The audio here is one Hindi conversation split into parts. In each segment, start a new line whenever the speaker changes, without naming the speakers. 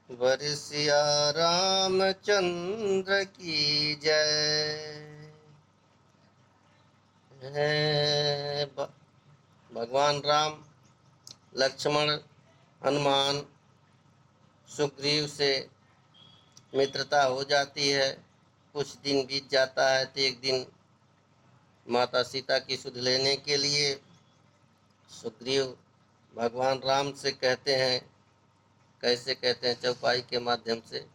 वर्षिया रामचंद्र की जय। भगवान राम, लक्ष्मण, हनुमान, सुग्रीव से मित्रता हो जाती है। कुछ दिन बीत जाता है तो एक दिन माता सीता की सुध लेने के लिए सुग्रीव भगवान राम से कहते हैं। कैसे कहते हैं? चौपाई के माध्यम से।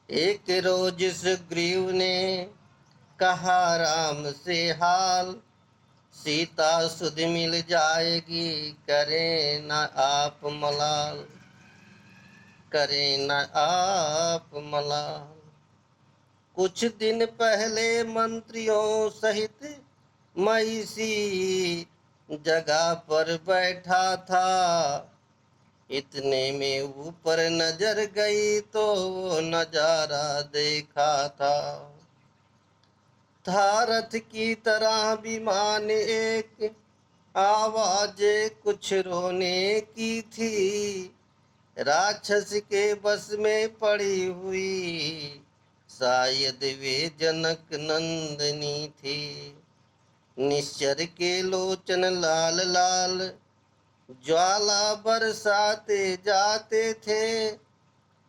एक रोज सुग्रीव ने कहा राम से हाल, सीता सुध मिल जाएगी, करें न आप मलाल, करें न आप मलाल। कुछ दिन पहले मंत्रियों सहित महिषी जगह पर बैठा था। इतने में ऊपर नजर गई तो वो नजारा देखा था रथ की तरह विमान एक, आवाज कुछ रोने की थी। राक्षस के बस में पड़ी हुई, शायद वे जनक नंदनी थी। निश्चर के लोचन लाल लाल, ज्वाला बरसाते जाते थे।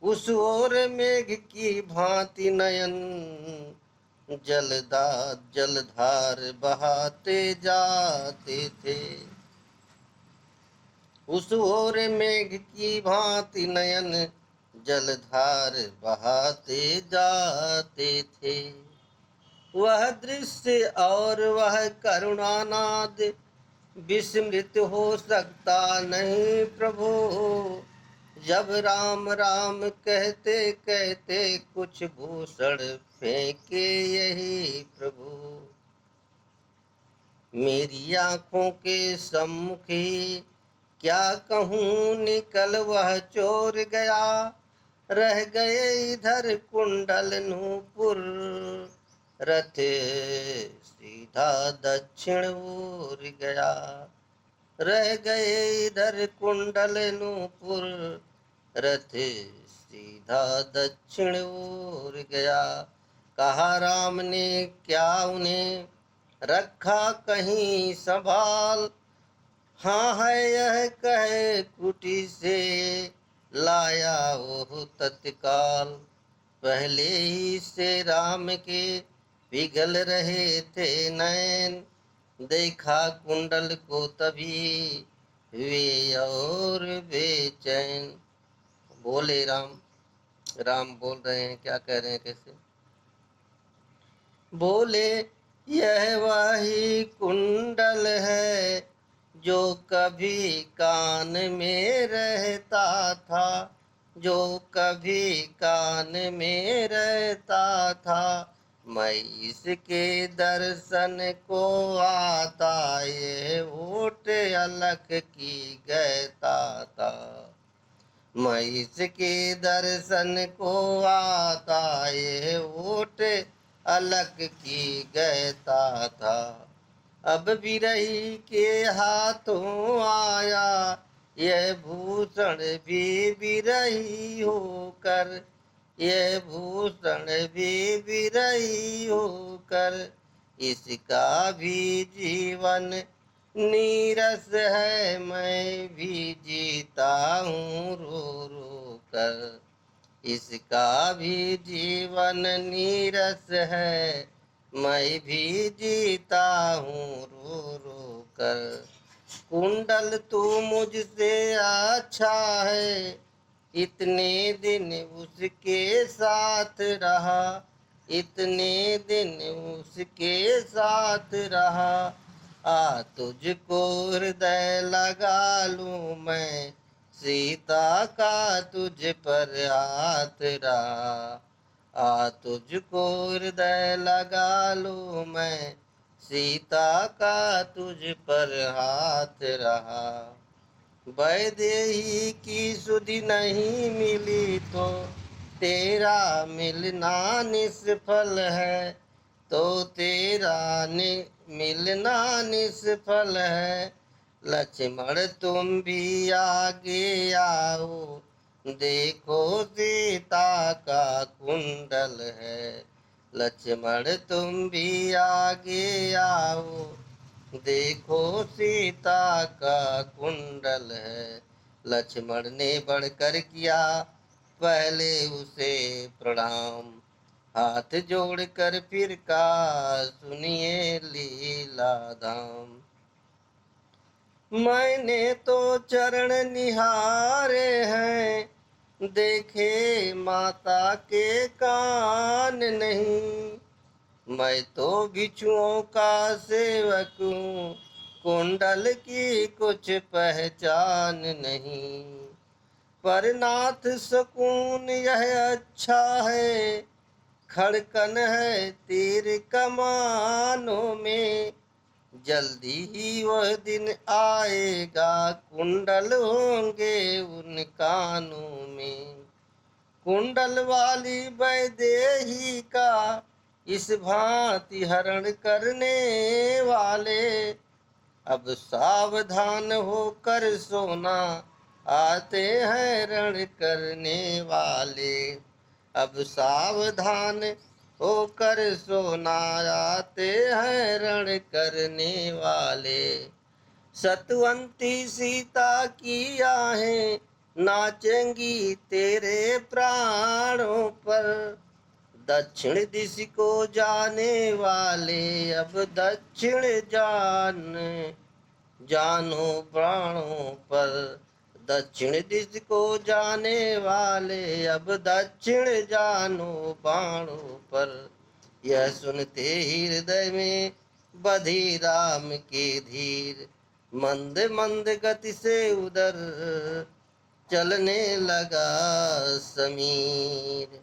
उस ओर मेघ की भांति नयन, जलधार बहाते जाते थे। उस ओर मेघ की भांति नयन, जलधार बहाते जाते थे। वह दृश्य और वह करुणानाद विस्मृत हो सकता नहीं प्रभु। जब राम राम कहते कहते कुछ भूषण फेंके यही प्रभु। मेरी आंखों के सम्मुख ही क्या कहूँ निकल वह चोर गया। रह गए इधर कुंडल नूपुर, रथ सीधा दक्षिण ओर गया। रह गए इधर कुंडल नूपुर, रथ सीधा दक्षिण ओर गया। कहा राम ने क्या उन्हें रखा कहीं संभाल। हाँ है यह कहे कुटी से लाया वो तत्काल। पहले ही से राम के पिघल रहे थे नैन, देखा कुंडल को तभी वे और बेचैन। बोले राम। राम बोल रहे हैं, क्या कह रहे हैं, कैसे बोले? यह वही कुंडल है जो कभी कान में रहता था, जो कभी कान में रहता था। मैं इसके दर्शन को आता, ये ओट अलख की गहता था। मैं इसके दर्शन को आता, ये ओट अलग की गहता था। अब विरही के हाथों आया, यह भूषण भी विरही होकर, यह भूषण भी विरही होकर। इसका भी जीवन नीरस है, मैं भी जीता हूँ रो रो कर। इसका भी जीवन नीरस है, मैं भी जीता हूँ रो रो कर। कुंडल तू मुझसे अच्छा है, इतने दिन उसके साथ रहा, इतने दिन उसके साथ रहा। आ तुझको हृदय लगा लूं मैं, सीता का तुझ पर हाथ रहा। आ तुझको हृदय लगा लूं मैं, सीता का तुझ पर हाथ रहा। वैदेही की सुधि नहीं मिली तो तेरा मिलना निष्फल है, तो तेरा मिलना निष्फल है। लक्ष्मण तुम भी आगे आओ, देखो सीता का कुंडल है, लक्ष्मण तुम भी आगे आओ। देखो सीता का कुंडल है, लक्ष्मण ने बढ़कर किया पहले उसे प्रणाम। हाथ जोड़कर फिर का सुनिए लीला धाम। मैंने तो चरण निहारे हैं, देखे माता के कान नहीं। मैं तो बिच्छुओं का सेवक हूँ, कुंडल की कुछ पहचान नहीं। पर नाथ सुकून यह अच्छा है, खड़कन है तीर कमानों में। जल्दी ही वह दिन आएगा, कुंडल होंगे उन कानों में। कुंडल वाली वैदेही का इस भांति हरण करने वाले, अब सावधान होकर सोना, आते हैं रण करने वाले। अब सावधान होकर सोना, आते हैं रण करने वाले। सतवंती सीता की आहें नाचेंगी तेरे प्राणों पर। दक्षिण दिश को जाने वाले, अब दक्षिण जानो प्राणों पर। दक्षिण दिश को जाने वाले, अब दक्षिण जानो बाणों पर। यह सुनते ही हृदय में बधी राम की धीर, मंद मंद गति से उधर चलने लगा समीर।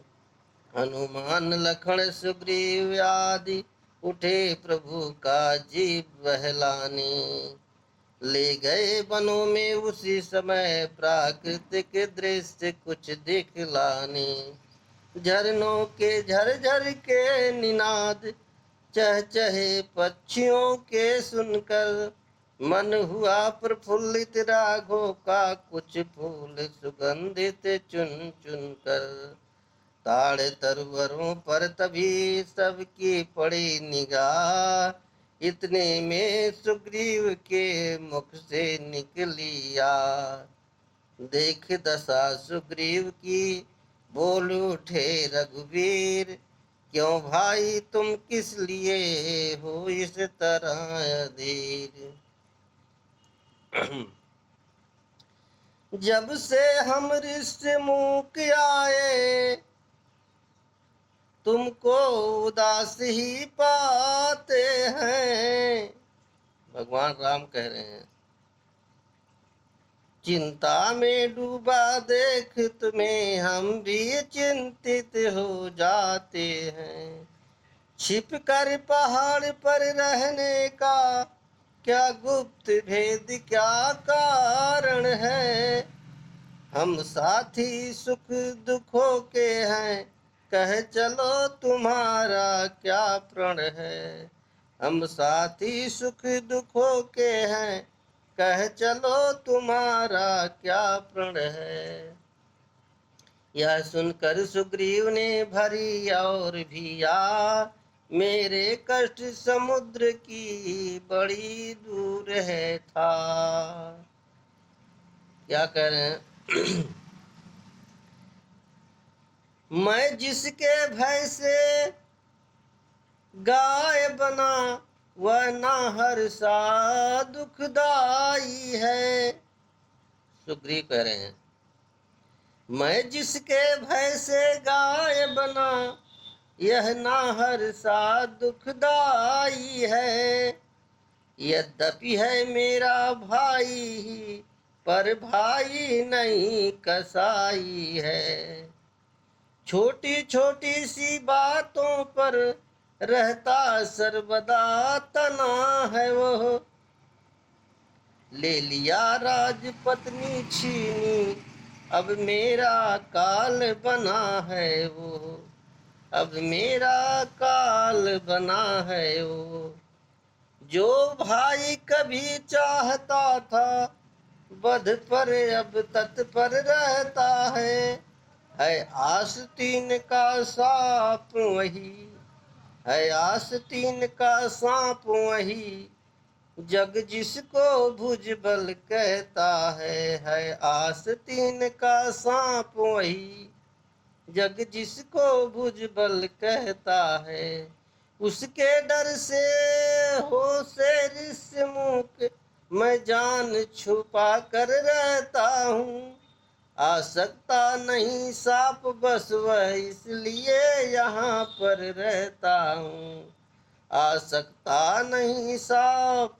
हनुमान लखन सुग्रीव आदि उठे प्रभु का जीव बहलाने। ले गए वनों में उसी समय, प्राकृतिक दृश्य कुछ दिखलाने। झरनों के झरझर के निनाद, चहचहे पक्षियों के सुनकर, मन हुआ प्रफुल्लित राघों का कुछ फूल सुगंधित चुन चुन कर। ताड़ तरुवरों पर तभी सबकी पड़ी निगाह, इतने में सुग्रीव के मुख से निकली आ। देख दशा सुग्रीव की बोल उठे रघुवीर, क्यों भाई तुम किस लिए हो इस तरह अधीर। जब से हम ऋषि मुख आए, तुमको उदास ही पाते हैं। भगवान राम कह रहे हैं, चिंता में डूबा देख तुम्हें हम भी चिंतित हो जाते हैं। छिप कर पहाड़ पर रहने का क्या गुप्त भेद क्या कारण है। हम साथी सुख दुखों के हैं, कह चलो तुम्हारा क्या प्रण है। हम साथी सुख दुखों के हैं, कह चलो तुम्हारा क्या प्रण है। यह सुनकर सुग्रीव ने भरी और भी आ, मेरे कष्ट समुद्र की बड़ी दूर है था। क्या कह रहे हैं? मैं जिसके भय से गाय बना, वह ना हर्षा दुखदाई है। सुग्रीव कह रहे हैं, मैं जिसके भय से गाय बना, यह ना हर्षा दुखदाई है। यद्यपि है मेरा भाई ही, पर भाई नहीं कसाई है। छोटी छोटी सी बातों पर रहता सर्वदा तना है वो। ले लिया राजपत्नी छीनी, अब मेरा काल बना है वो। अब मेरा काल बना है वो। जो भाई कभी चाहता था वध पर अब तत्पर रहता है आस्तीन का सांप वही, है आस्तीन का सांप वही, जग जिसको भुजबल कहता है आस्तीन का सांप वही, जग जिसको भुजबल कहता है। उसके डर से हो से ऋषमुख मैं जान छुपा कर रहता हूँ, आ सकता नहीं सांप बस वह इसलिए यहाँ पर रहता हूँ, आ सकता नहीं सांप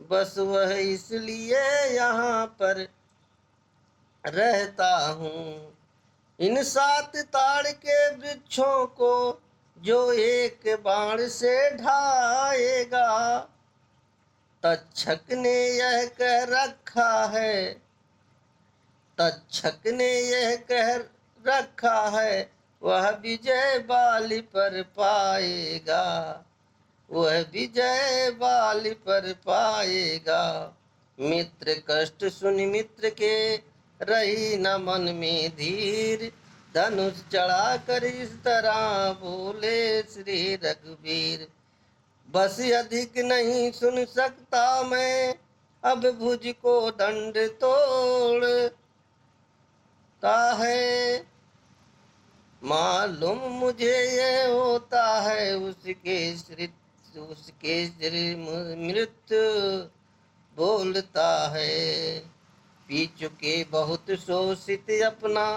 बस वह इसलिए यहाँ पर रहता हूँ। इन 7 ताड़ के वृक्षों को जो एक बाण से ढाएगा, तक्षक ने यह कह रखा है, तक्षक ने यह कह रखा है वह विजय बाली पर पाएगा, वह विजय बाली पर पाएगा। मित्र कष्ट सुन मित्र के रही न मन में धीर, धनुष चढ़ा कर इस तरह बोले श्री रघुवीर, बस अधिक नहीं सुन सकता मैं अब भुज को दंड तोड़ता है, मालूम मुझे ये होता है उसके श्री मृत्यु बोलता है। पी चुके बहुत शोषित अपना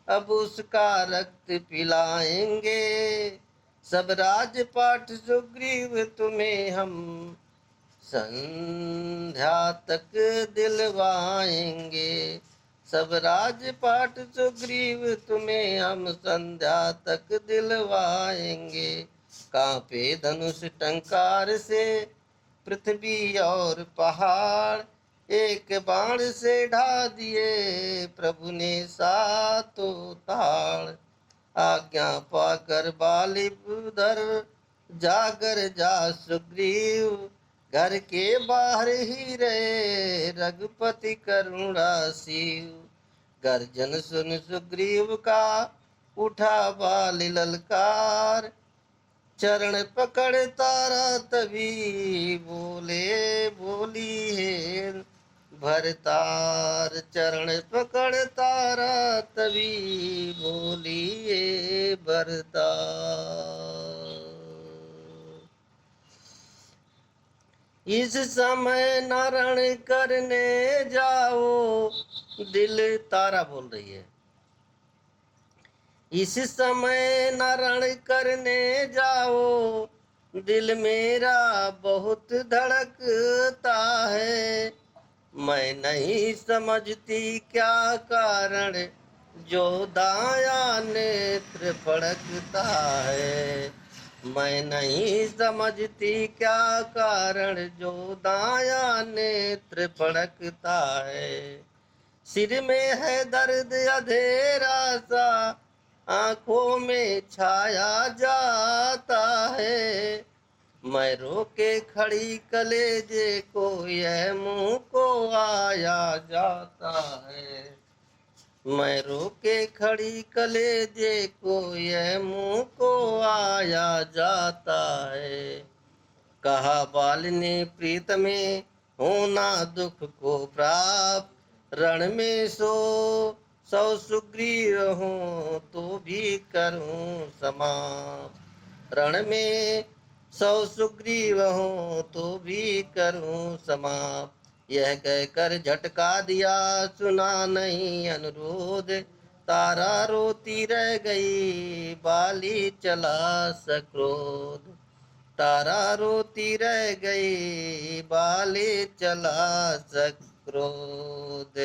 अब उसका रक्त पिलाएंगे, सब राजपाट सुग्रीव तुम्हें हम संध्या तक दिलवाएंगे, सब राजपाट सुग्रीव तुम्हें हम संध्या तक दिलवाएंगे। कांपे धनुष टंकार से पृथ्वी और पहाड़, एक बाण से ढा दिए प्रभु ने 7 ताड़, आज्ञा पाकर बाली उधर जाकर जा सुग्रीव, घर के बाहर ही रहे रघुपति करुणा शिव, गर्जन सुन सुग्रीव का उठा बाली ललकार, चरण पकड़ तारा तभी बोले बोली है भरतार, चरण पकड़ तारा तभी बोली है भरतार। इस समय न रण करने जाओ, दिल तारा बोल रही है, इस समय न रण करने जाओ, दिल मेरा बहुत धड़कता है, मैं नहीं समझती क्या कारण जो दाया नेत्र फड़कता है, मैं नहीं समझती क्या कारण जो दाया नेत्र फड़कता है। सिर में है दर्द अधेरा सा, आंखों में छाया जाता है, मैं रोके खड़ी कलेजे को यह मुंह को आया जाता है, मैं रोके खड़ी कलेजे को यह मुंह को आया जाता है। कहा बाल ने प्रीत में होना दुख को प्राप्त, रण में सौ सुग्रीव हूँ तो भी करूँ समाप्त, रण में 100 सुग्रीव हूँ तो भी करूँ समाप्त, यह कहकर झटका दिया सुना नहीं अनुरोध, तारा रोती रह गई बाली चला सक्रोध, तारा रोती रह गई बाली चला सक्रोध।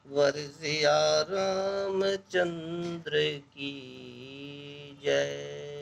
वर्षिया रामचंद्र की जय।